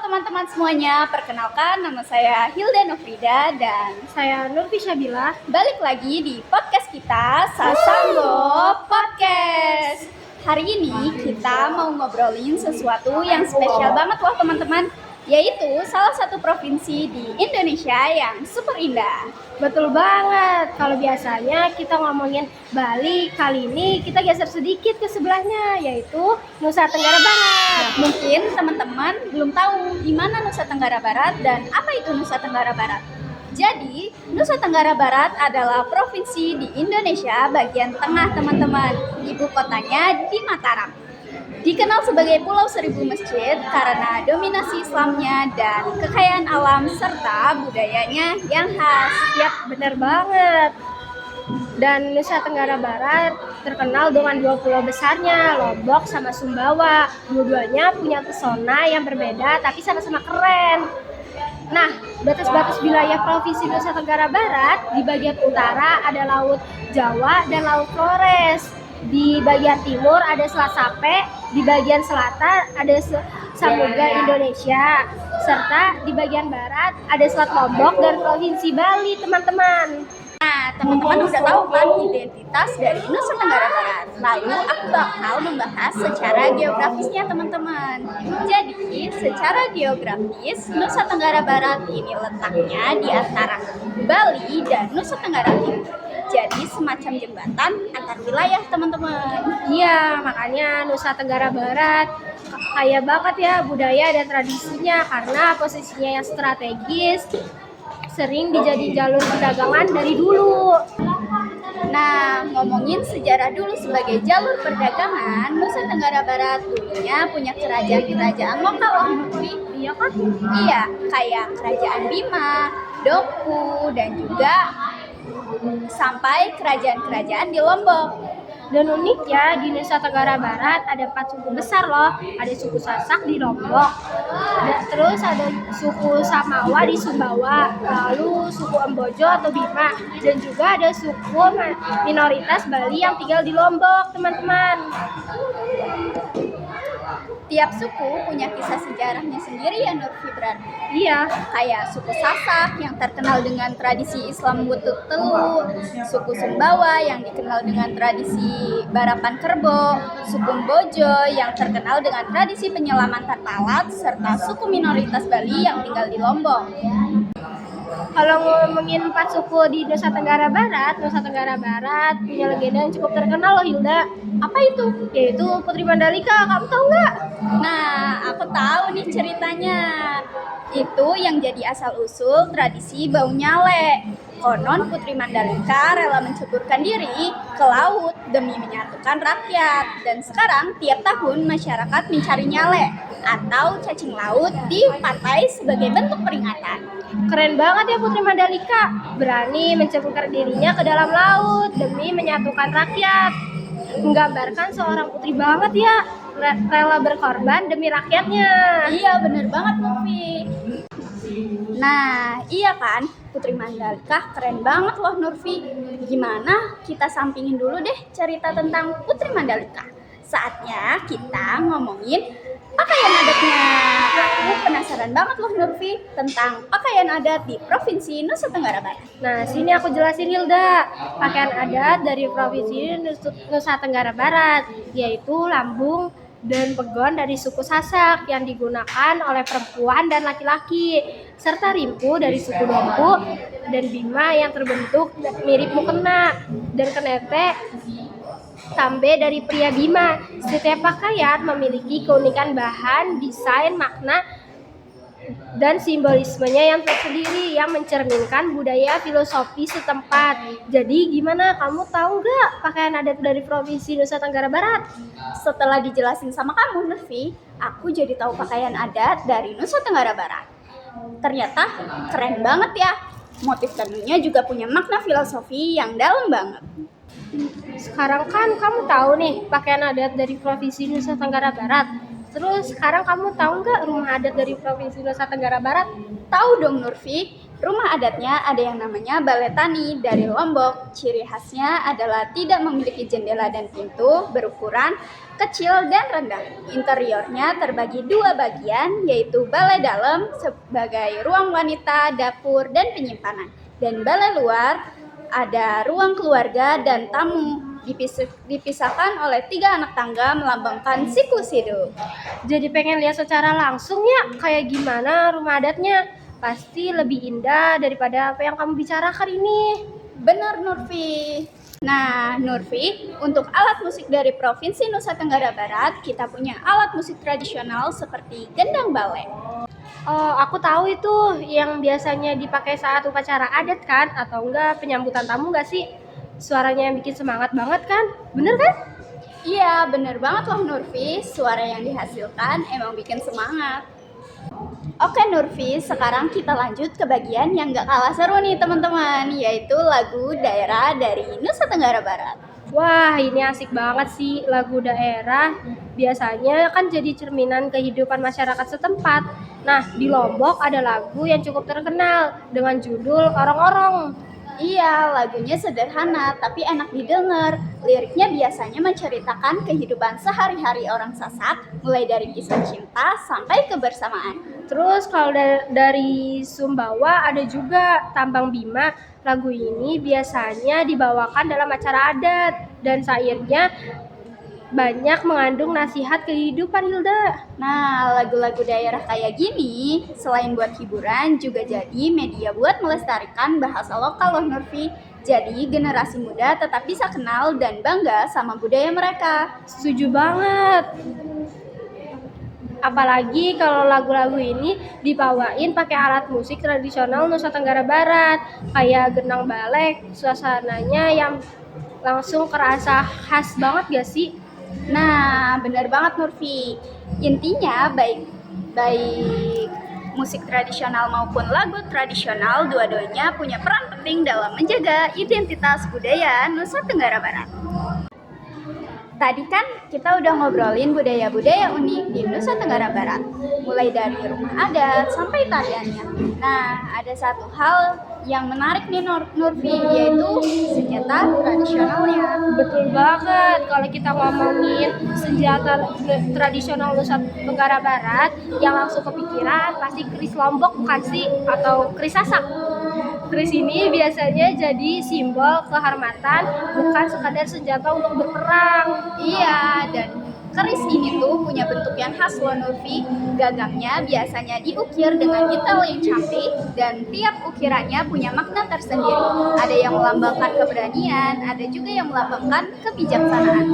teman-teman semuanya, perkenalkan nama saya Hilda Nofrida dan Saya Nurfi Syabila. balik lagi di podcast kita Sasanggo Podcast. Hari ini kita mau ngobrolin sesuatu yang spesial banget loh teman-teman, yaitu salah satu provinsi di Indonesia yang super indah. Betul banget. Kalau biasanya kita ngomongin Bali, kali ini kita geser sedikit ke sebelahnya, yaitu Nusa Tenggara Barat. Mungkin teman-teman belum tahu di mana Nusa Tenggara Barat dan apa itu Nusa Tenggara Barat. Jadi, Nusa Tenggara Barat adalah provinsi di Indonesia bagian tengah teman-teman. Ibu kotanya di Mataram. Dikenal sebagai Pulau Seribu Masjid karena dominasi Islamnya dan kekayaan alam serta budayanya yang khas. Yap, benar banget. Dan Nusa Tenggara Barat terkenal dengan dua pulau besarnya, Lombok sama Sumbawa. Dua-duanya punya pesona yang berbeda tapi sama-sama keren. Nah, batas-batas wilayah Provinsi Nusa Tenggara Barat di bagian utara ada Laut Jawa dan Laut Flores. Di bagian timur ada Selat Sape, di bagian selatan ada Samudra Indonesia, serta di bagian barat ada Selat Lombok dan Provinsi Bali, teman-teman. Nah, teman-teman udah tahu kan identitas dari Nusa Tenggara Barat. Lalu aku bakal membahas secara geografisnya teman-teman. Jadi, secara geografis Nusa Tenggara Barat ini letaknya di antara Bali dan Nusa Tenggara Timur. Jadi semacam jembatan antar wilayah teman-teman. Iya, makanya Nusa Tenggara Barat kaya banget ya budaya dan tradisinya karena posisinya yang strategis, sering dijadiin jalur perdagangan dari dulu. Nah, ngomongin sejarah dulu sebagai jalur perdagangan, Nusa Tenggara Barat dulunya punya kerajaan-kerajaan lokal loh, Nurfi. Iya kan? Iya, kayak Kerajaan Bima, Doku, dan juga sampai kerajaan-kerajaan di Lombok. Dan uniknya di Nusa Tenggara Barat ada 4 suku besar loh. Ada suku Sasak di Lombok, terus ada suku Samawa di Sumbawa, lalu suku Embojo atau Bima, dan juga ada suku minoritas Bali yang tinggal di Lombok, teman-teman. Tiap suku punya kisah sejarahnya sendiri ya Nurfi berarti. Iya, Kayak suku Sasak yang terkenal dengan tradisi Islam Butut Telu, suku Sumbawa yang dikenal dengan tradisi Barapan Kerbo, suku Mbojo yang terkenal dengan tradisi penyelaman tarpalat, serta suku minoritas Bali yang tinggal di Lombok. kalau ngomongin 4 suku di Nusa Tenggara Barat punya legenda yang cukup terkenal loh, Hilda. Apa itu? Yaitu Putri Mandalika. Kamu tahu nggak? Nah, aku tahu nih ceritanya. Itu yang jadi asal-usul tradisi bau nyale. Konon Putri Mandalika rela menceburkan diri ke laut demi menyatukan rakyat. Dan sekarang tiap tahun masyarakat mencari nyale atau cacing laut di pantai sebagai bentuk peringatan. Keren banget ya Putri Mandalika, berani menceburkan dirinya ke dalam laut demi menyatukan rakyat. Menggambarkan seorang putri banget ya, rela berkorban demi rakyatnya. Iya, bener banget Nurfi. Nah, iya kan, Putri Mandalika keren banget loh Nurfi. Gimana kita sampingin dulu deh cerita tentang Putri Mandalika. Saatnya kita ngomongin pakaian adatnya. Aku penasaran banget loh Nurfi tentang pakaian adat di Provinsi Nusa Tenggara Barat. Nah, sini aku jelasin Hilda. Pakaian adat dari Provinsi Nusa Tenggara Barat, yaitu lambung dan pegon dari suku Sasak yang digunakan oleh perempuan dan laki-laki, serta rimpu dari suku Doku dan Bima yang terbentuk mirip mukena, dan kenete tambe dari pria Bima. Setiap pakaian memiliki keunikan bahan, desain, makna, dan simbolismenya yang tersendiri yang mencerminkan budaya filosofi setempat. Jadi gimana, kamu tahu nggak pakaian adat dari Provinsi Nusa Tenggara Barat? Setelah dijelasin sama kamu Nurfi, aku jadi tahu pakaian adat dari Nusa Tenggara Barat. Ternyata keren banget ya. Motif tenunnya juga punya makna filosofi yang dalam banget. Sekarang kan kamu tahu nih pakaian adat dari Provinsi Nusa Tenggara Barat. Terus sekarang kamu tahu nggak rumah adat dari Provinsi Nusa Tenggara Barat? Tahu dong Nurfi, Rumah adatnya ada yang namanya balai tani dari Lombok. Ciri khasnya adalah tidak memiliki jendela dan pintu, berukuran kecil dan rendah. Interiornya terbagi dua bagian, yaitu balai dalam sebagai ruang wanita, dapur, dan penyimpanan. Dan balai luar ada ruang keluarga dan tamu. Dipisahkan oleh 3 anak tangga melambangkan siklus hidup. Jadi pengen lihat secara langsung ya kayak gimana rumah adatnya. Pasti lebih indah daripada apa yang kamu bicarakan ini. Benar Nurfi. Nah Nurfi, untuk alat musik dari Provinsi Nusa Tenggara Barat, kita punya alat musik tradisional seperti gendang balek. Oh, aku tahu itu yang biasanya dipakai saat upacara adat kan? Atau enggak penyambutan tamu enggak sih? Suaranya yang bikin semangat banget kan? Bener kan? Iya, bener banget loh Nurfi. Suara yang dihasilkan emang bikin semangat. Oke Nurfi, sekarang kita lanjut ke bagian yang gak kalah seru nih teman-teman, yaitu lagu daerah dari Nusa Tenggara Barat. Wah, ini asik banget sih lagu daerah. Biasanya kan jadi cerminan kehidupan masyarakat setempat. Nah, di Lombok ada lagu yang cukup terkenal dengan judul Orong-Orong. Iya, lagunya sederhana tapi enak didengar. Liriknya biasanya menceritakan kehidupan sehari-hari orang Sasak, mulai dari kisah cinta sampai kebersamaan. Terus kalau dari Sumbawa ada juga Tambang Bima. Lagu ini biasanya dibawakan dalam acara adat dan syairnya banyak mengandung nasihat kehidupan, Hilda. Nah, lagu-lagu daerah kayak gini, selain buat hiburan, juga jadi media buat melestarikan bahasa lokal loh Nurfi. Jadi generasi muda tetap bisa kenal dan bangga sama budaya mereka. Setuju banget. Apalagi kalau lagu-lagu ini dibawain pakai alat musik tradisional Nusa Tenggara Barat, kayak gendang balek, suasananya yang langsung kerasa khas banget gak sih? Nah, benar banget Nurfi. Intinya baik musik tradisional maupun lagu tradisional, dua-duanya punya peran penting dalam menjaga identitas budaya Nusa Tenggara Barat. Tadi kan kita udah ngobrolin budaya-budaya unik di Nusa Tenggara Barat, mulai dari rumah adat sampai tariannya. Nah, ada satu hal yang menarik nih Nurfi, yaitu senjata tradisionalnya. Betul banget, kalau kita ngomongin senjata tradisional Nusa Tenggara Barat, yang langsung kepikiran pasti keris Lombok bukan sih? Atau keris Sasak. Keris ini biasanya jadi simbol kehormatan, bukan sekadar senjata untuk berperang. Iya, dan keris ini tuh punya bentuk yang khas loh Nurfi. Gagangnya biasanya diukir dengan detail yang cantik dan tiap ukirannya punya makna tersendiri. Ada yang melambangkan keberanian, ada juga yang melambangkan kebijaksanaan.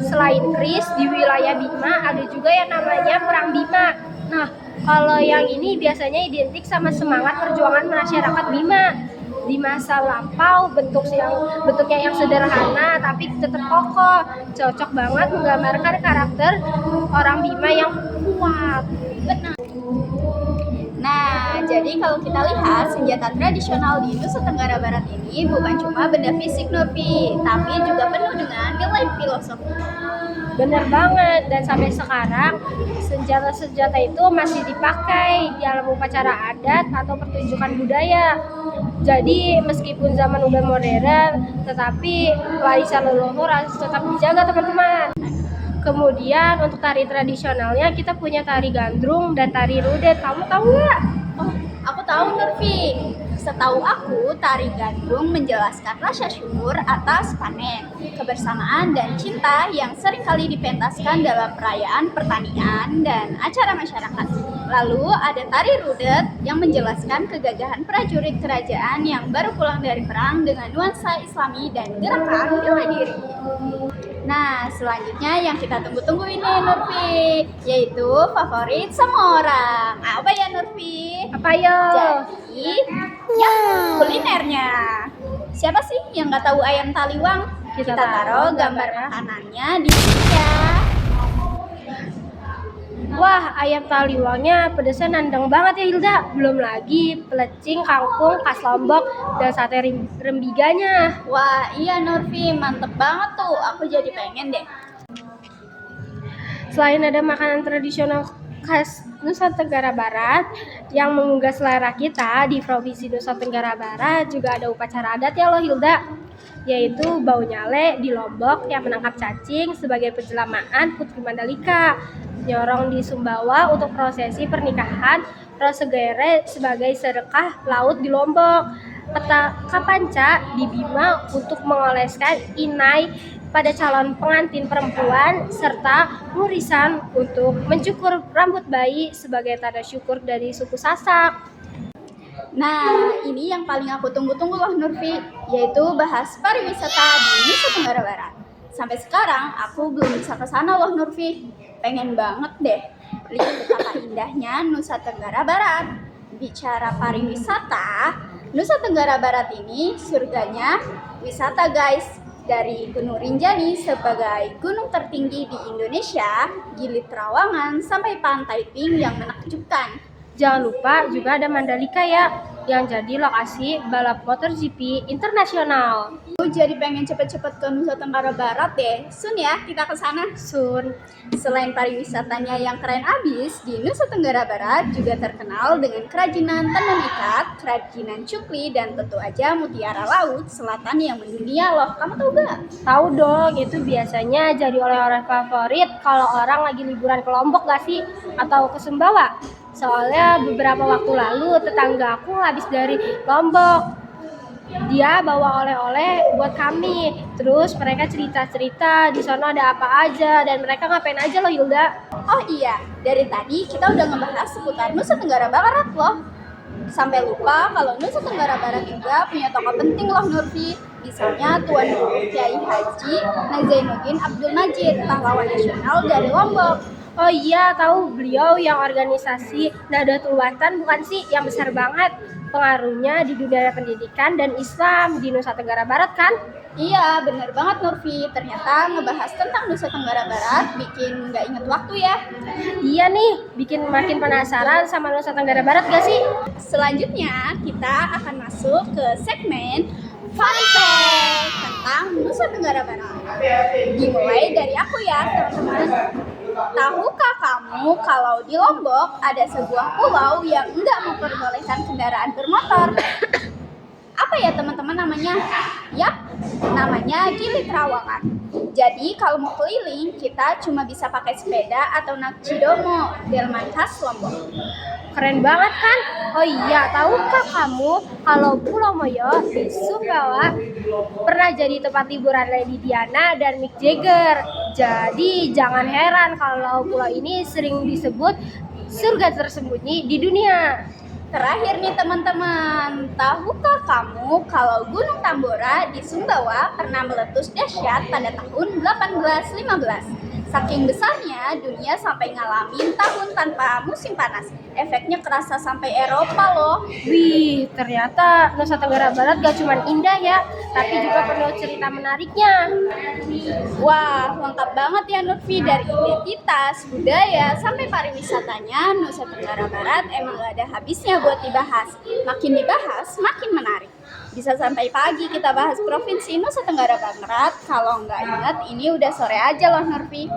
Selain keris, di wilayah Bima ada juga yang namanya Perang Bima. Nah, kalau yang ini biasanya identik sama semangat perjuangan masyarakat Bima. Di masa lampau bentuknya yang sederhana tapi tetap kokoh, cocok banget menggambarkan karakter orang Bima yang kuat. Benar. Nah, jadi kalau kita lihat senjata tradisional di Nusa Tenggara Barat ini bukan cuma benda fisik Nurfi, tapi juga penuh dengan nilai filosofi. Bener banget, dan sampai sekarang senjata-senjata itu masih dipakai di dalam upacara adat atau pertunjukan budaya. Jadi meskipun zaman udah modern, tetapi warisan leluhur harus tetap dijaga teman-teman. Kemudian untuk tari tradisionalnya kita punya tari gandrung dan tari rudet. Kamu tahu nggak? Oh, aku tahu Nurfi. Setahu aku, tari gandrung menjelaskan rasa syukur atas panen, kebersamaan dan cinta yang seringkali dipentaskan dalam perayaan pertanian dan acara masyarakat. Lalu ada tari rudet yang menjelaskan kegagahan prajurit kerajaan yang baru pulang dari perang dengan nuansa Islami dan gerakan bela diri. Nah, selanjutnya yang kita tunggu-tunggu ini Nurfi, yaitu favorit semua orang. Apa ya Nurfi? Apa yo? Jadi, yang kulinernya. Siapa sih yang nggak tahu ayam taliwang? Kita taruh gambar makanannya di sini ya. Wah, ayam taliwangnya pedesnya nandang banget ya Hilda. Belum lagi pelecing, kangkung, khas Lombok, dan sate rembiganya. Wah, iya Nurfi, mantep banget tuh. Aku jadi pengen deh. Selain ada makanan tradisional khas Nusa Tenggara Barat yang menggugah selera kita di Provinsi Nusa Tenggara Barat juga ada upacara adat ya loh Hilda, yaitu Bau Nyale di Lombok yang menangkap cacing sebagai penjelamaan Putri Mandalika, Nyorong di Sumbawa untuk prosesi pernikahan, Rosegere sebagai sedekah laut di Lombok, Petaka Panca di Bima untuk mengoleskan inai pada calon pengantin perempuan, serta Murisan untuk mencukur rambut bayi sebagai tanda syukur dari suku Sasak. Nah, ini yang paling aku tunggu-tunggu loh Nurfi, yaitu bahas pariwisata di Nusa Tenggara Barat. Sampai sekarang aku belum bisa ke sana loh Nurfi. Pengen banget deh lihat betapa indahnya Nusa Tenggara Barat. Bicara pariwisata, Nusa Tenggara Barat ini surganya wisata guys. Dari Gunung Rinjani sebagai gunung tertinggi di Indonesia, Gili Trawangan, sampai Pantai Pink yang menakjubkan. Jangan lupa juga ada Mandalika ya, yang jadi lokasi balap MotoGP internasional. Aku jadi pengen cepet-cepet ke Nusa Tenggara Barat deh. Soon ya kita ke sana. Sun. Selain pariwisatanya yang keren abis, di Nusa Tenggara Barat juga terkenal dengan kerajinan tenun ikat, kerajinan cukli, dan tentu aja mutiara laut selatan yang mendunia loh. Kamu tahu gak? Tahu dong, itu biasanya jadi oleh-oleh favorit kalau orang lagi liburan ke Lombok gak sih? Atau ke Sumbawa? Soalnya beberapa waktu lalu tetangga aku habis dari Lombok. Dia bawa oleh-oleh buat kami. Terus mereka cerita-cerita di sana ada apa aja dan mereka ngapain aja loh Hilda. Oh iya, dari tadi kita udah ngebahas seputar Nusa Tenggara Barat loh. Sampai lupa kalau Nusa Tenggara Barat juga punya tokoh penting loh Nurfi. Misalnya Tuan Guru Kiai Haji Nazainuddin Abdul Majid, pahlawan nasional dari Lombok. Oh iya, tahu beliau yang organisasi Nahdlatul Watan bukan sih, yang besar banget pengaruhnya di dunia pendidikan dan Islam di Nusa Tenggara Barat kan? Iya, bener banget Nurfi. Ternyata ngebahas tentang Nusa Tenggara Barat bikin nggak inget waktu ya. Iya nih, bikin makin penasaran sama Nusa Tenggara Barat gak sih? Selanjutnya kita akan masuk ke segmen Fun Fact tentang Nusa Tenggara Barat. Dimulai dari aku ya teman-teman. Tahukah kamu kalau di Lombok ada sebuah pulau yang enggak memperbolehkan kendaraan bermotor? Apa ya teman-teman namanya? Yap, namanya Gili Trawangan. Jadi kalau mau keliling, kita cuma bisa pakai sepeda atau naik cidomo, delman khas Lombok. Keren banget kan? Oh iya, tahukah kamu kalau Pulau Moyo di Sumbawa pernah jadi tempat liburan Lady Diana dan Mick Jagger. Jadi jangan heran kalau pulau ini sering disebut surga tersembunyi di dunia. Terakhir nih teman-teman, tahukah kamu kalau Gunung Tambora di Sumbawa pernah meletus dahsyat pada tahun 1815? Saking besarnya, dunia sampai ngalamin tahun tanpa musim panas. Efeknya kerasa sampai Eropa loh. Wih, ternyata Nusa Tenggara Barat gak cuma indah ya, tapi juga penuh cerita menariknya. Wah, lengkap banget ya Nurfi, dari identitas, budaya, sampai pariwisatanya. Nusa Tenggara Barat emang gak ada habisnya buat dibahas. Makin dibahas, makin menarik. Bisa sampai pagi kita bahas Provinsi Nusa Tenggara Barat. Kalau nggak ingat, ini udah sore aja loh Nurfi.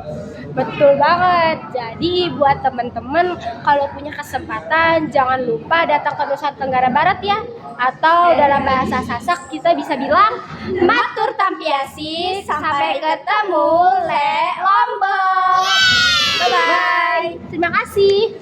Betul banget. Jadi buat teman-teman kalau punya kesempatan jangan lupa datang ke Nusa Tenggara Barat ya. Atau dalam bahasa Sasak kita bisa bilang Matur tampiasi, sampai ketemu le Lombok. Bye bye. Terima kasih.